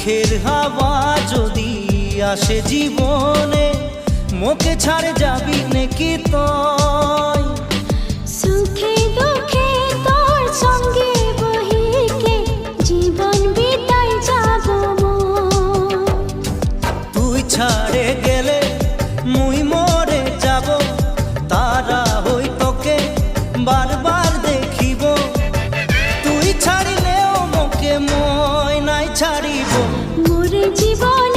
সুখের হাওয়া যদি আসে জীবনে, মোকে ছাড়ে যাবি নাকি তুই? সুখে দুঃখে তোর সঙ্গে বহিকে জীবন বিতাই যাব তুই ছাড়ে গেলে মুই মরে যাব, তারা হই তোকে বারবার দেখিব। তুই ছাড়িলেও মোকে মই নাই ছাড়িব। মোর জীবন